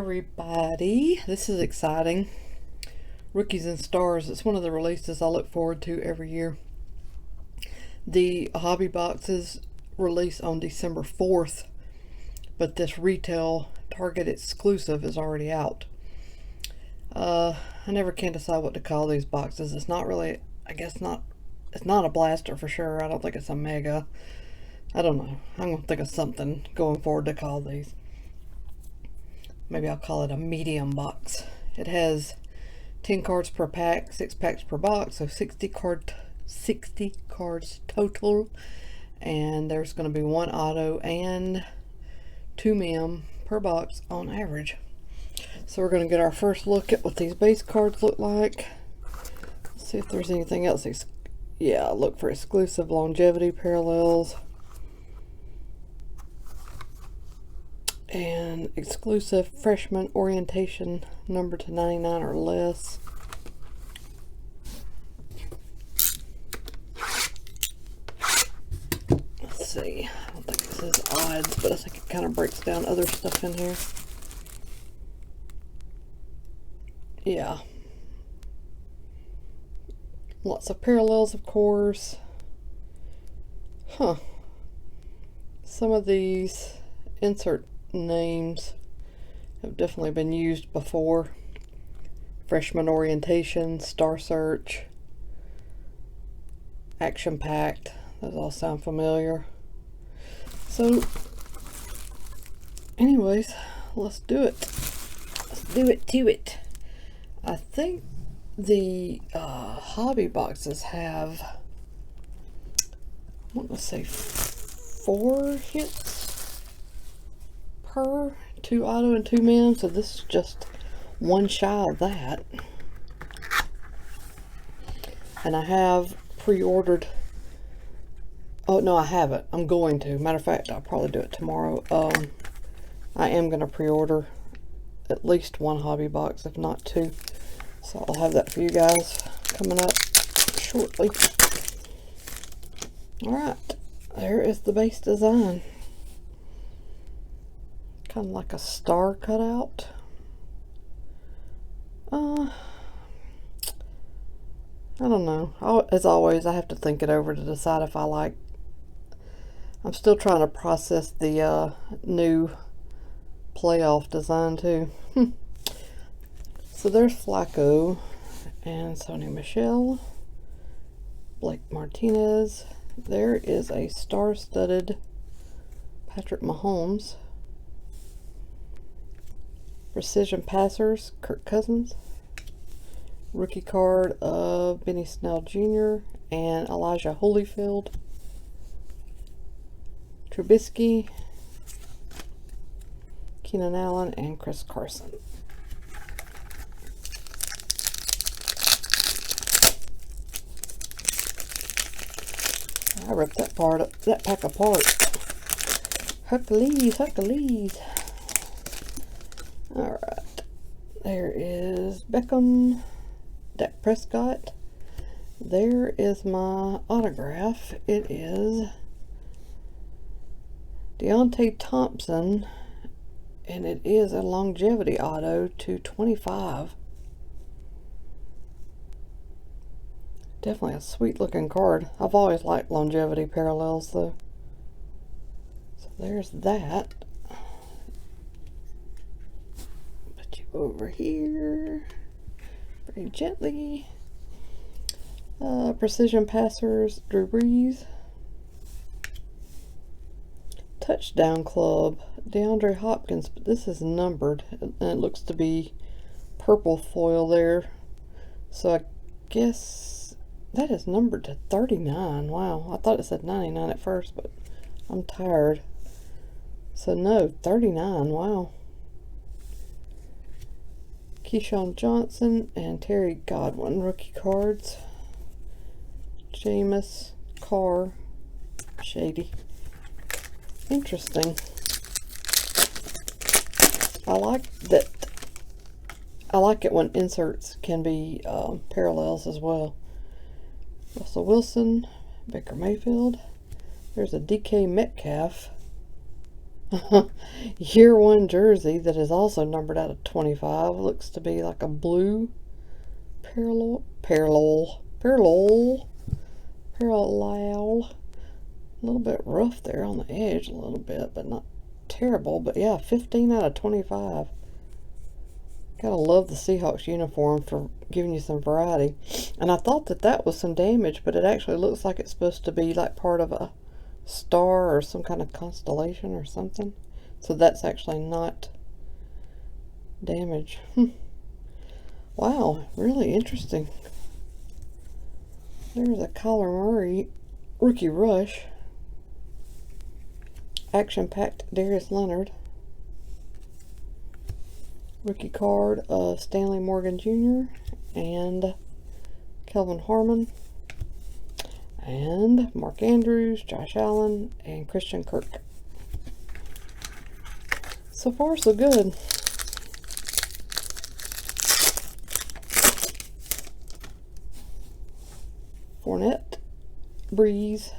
everybody. This is exciting. Rookies and Stars. It's one of the releases I look forward to every year. The hobby boxes release on December 4th, but this retail Target exclusive is already out. I never can decide what to call these boxes. It's not really, it's not a blaster for sure. I don't think it's a mega. I don't know. I'm going to think of something going forward to call these. Maybe I'll call it a medium box. It has 10 cards per pack, 6 packs per box, so 60 cards total. And there's going to be 1 auto and 2 mem per box on average. So we're going to get our first look at what these base cards look like. Let's see if there's anything else. Yeah, look for exclusive longevity parallels. And exclusive freshman orientation number to 99 or less. Let's see. I don't think this is odds, but I think it kind of breaks down other stuff in here. Yeah. Lots of parallels, of course. Some of these insert names have definitely been used before. Freshman orientation, Star Search, Action Packed. Those all sound familiar. So, anyways, let's do it. Let's do it to it. I think the hobby boxes have, I want to say 4 hits per 2 auto and 2 mem, so this is just one shy of that. And I have pre-ordered, oh no I haven't, I'm going to, matter of fact I'll probably do it tomorrow. I am going to pre-order at least 1 hobby box, if not 2, so I'll have that for you guys coming up shortly. Alright, there is the base design. Kind of like a star cutout. I don't know. As always, I have to think it over to decide if I like. I'm still trying to process the new playoff design too. So there's Flacco and Sony Michel, Blake Martinez. There is a star-studded Patrick Mahomes. Precision Passers, Kirk Cousins. Rookie card of Benny Snell Jr. and Elijah Holyfield. Trubisky, Keenan Allen, and Chris Carson. I ripped that pack apart. Hercules. Alright. There is Beckham, Dak Prescott. There is my autograph. It is Deontay Thompson, and it is a longevity auto to 25. Definitely a sweet looking card. I've always liked longevity parallels though. So there's that. Put you over here very gently. Precision Passers, Drew Brees. Touchdown Club, Deandre Hopkins, but this is numbered and it looks to be purple foil there. So I guess that is numbered to 39. Wow, I thought it said 99 at first, but I'm tired. So no, 39, wow. Keyshawn Johnson and Terry Godwin, rookie cards. Jameis, Carr, Shady. Interesting. I like that. I like it when inserts can be parallels as well. Russell Wilson, Baker Mayfield. There's a DK Metcalf Year 1 jersey that is also numbered out of 25. Looks to be like a blue parallel. A little bit rough there on the edge, a little bit, but not terrible. But yeah, 15 out of 25. Gotta love the Seahawks uniform for giving you some variety. And I thought that was some damage, but it actually looks like it's supposed to be like part of a star or some kind of constellation or something. So that's actually not damage. Wow, really interesting. There's a Kyler Murray rookie rush. Action-packed Darius Leonard. Rookie card of Stanley Morgan Jr. and Kelvin Harmon. And Mark Andrews, Josh Allen, and Christian Kirk. So far, so good. Fournette, Breeze,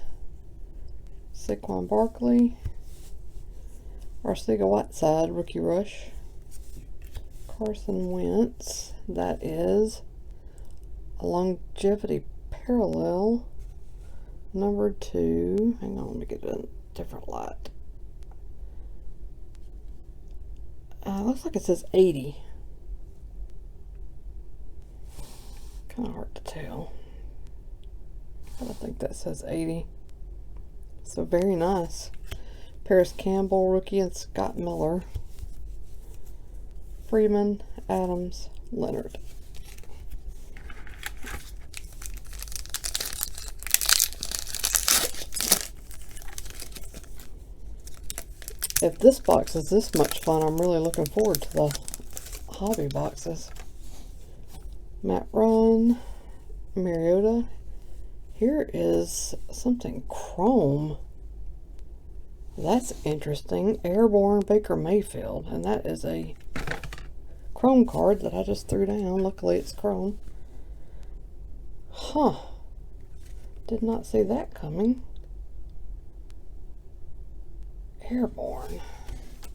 Saquon Barkley, Arcega-Whiteside, rookie rush. Carson Wentz, that is a longevity parallel, number 2. Hang on, let me get it in a different light. Looks like it says 80. Kind of hard to tell. But I think that says 80. So very nice. Paris Campbell, rookie, and Scott Miller. Freeman, Adams, Leonard. If this box is this much fun, I'm really looking forward to the hobby boxes. Matt Ryan, Mariota. Here is something chrome. That's interesting. Airborne Baker Mayfield. And that is a chrome card that I just threw down. Luckily it's chrome. Huh. Did not see that coming. Airborne.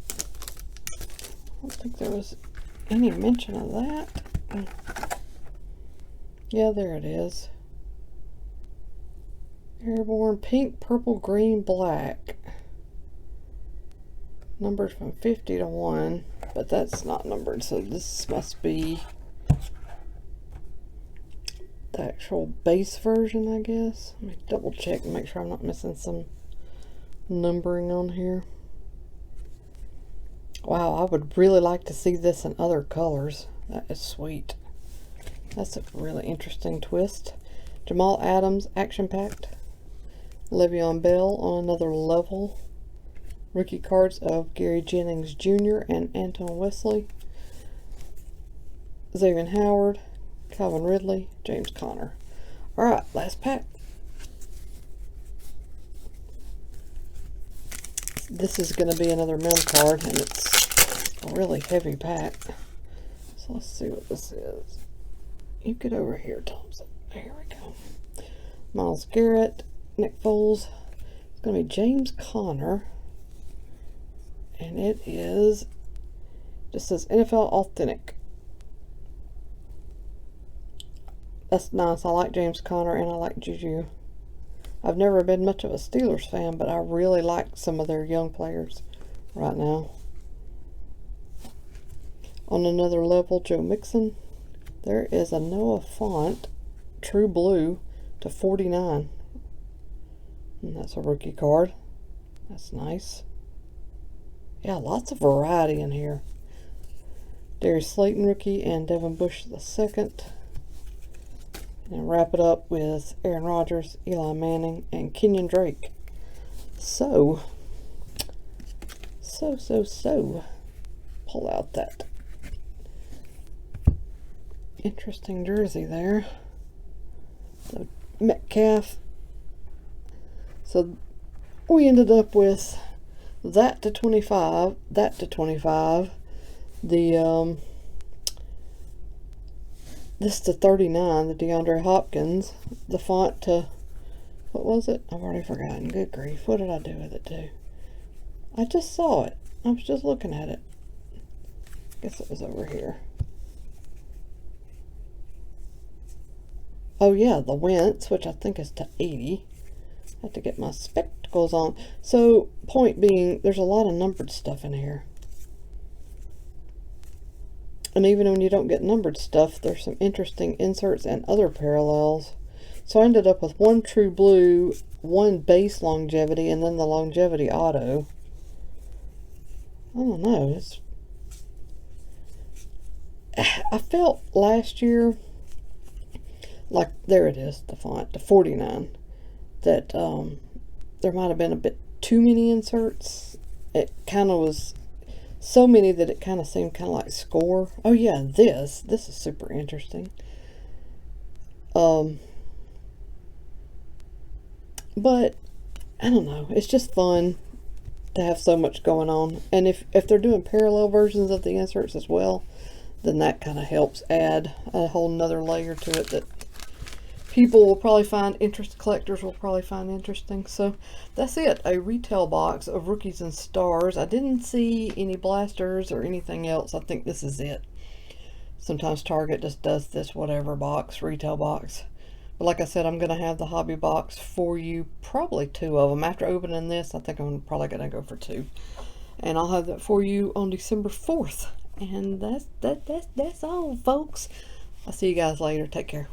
I don't think there was any mention of that. Yeah, there it is. Airborne pink, purple, green, black. Numbered from 50 to 1, but that's not numbered, so this must be the actual base version, I guess. Let me double check and make sure I'm not missing some numbering on here. Wow, I would really like to see this in other colors. That is sweet. That's a really interesting twist. Jamal Adams, action-packed. Le'Veon Bell on another level. Rookie cards of Gary Jennings Jr. and Anton Wesley. Xavier Howard, Calvin Ridley, James Conner. Alright, last pack. This is going to be another mem card, and it's a really heavy pack. So let's see what this is. You get over here, Thompson. There we go. Myles Garrett, Nick Foles. It's going to be James Conner. And it is, just says NFL Authentic. That's nice. I like James Conner and I like Juju. I've never been much of a Steelers fan, but I really like some of their young players right now. On another level, Joe Mixon. There is a Noah Font, True Blue, to 49. And that's a rookie card. That's nice. Yeah, lots of variety in here. Darius Slayton, rookie, and Devin Bush the second. And wrap it up with Aaron Rodgers, Eli Manning, and Kenyan Drake. So. Pull out that interesting jersey there. The Metcalf. So we ended up with that to 25, that to 25. The this to 39, the Deandre Hopkins. The font to, what was it? I've already forgotten. Good grief. What did I do with it too? I just saw it. I was just looking at it. Guess it was over here. Oh yeah, the Wince, which I think is to 80. I have to get my spectacles on. So, point being, there's a lot of numbered stuff in here. And even when you don't get numbered stuff, there's some interesting inserts and other parallels. So I ended up with one True Blue, one base longevity, and then the longevity auto. I don't know. I felt last year, like, there it is, the font, the 49, that there might have been a bit too many inserts. It kind of was so many that it kind of seemed kind of like score. Oh yeah, this is super interesting. But I don't know, it's just fun to have so much going on. And if they're doing parallel versions of the inserts as well, then that kind of helps add a whole nother layer to it that people will probably find collectors will probably find interesting. So that's it, a retail box of Rookies and Stars. I didn't see any blasters or anything else. I think this is it. Sometimes Target just does this whatever box, retail box. But like I said, I'm going to have the hobby box for you, probably 2 of them. After opening this, I think I'm probably going to go for 2. And I'll have that for you on December 4th. And that's all, folks. I'll see you guys later. Take care.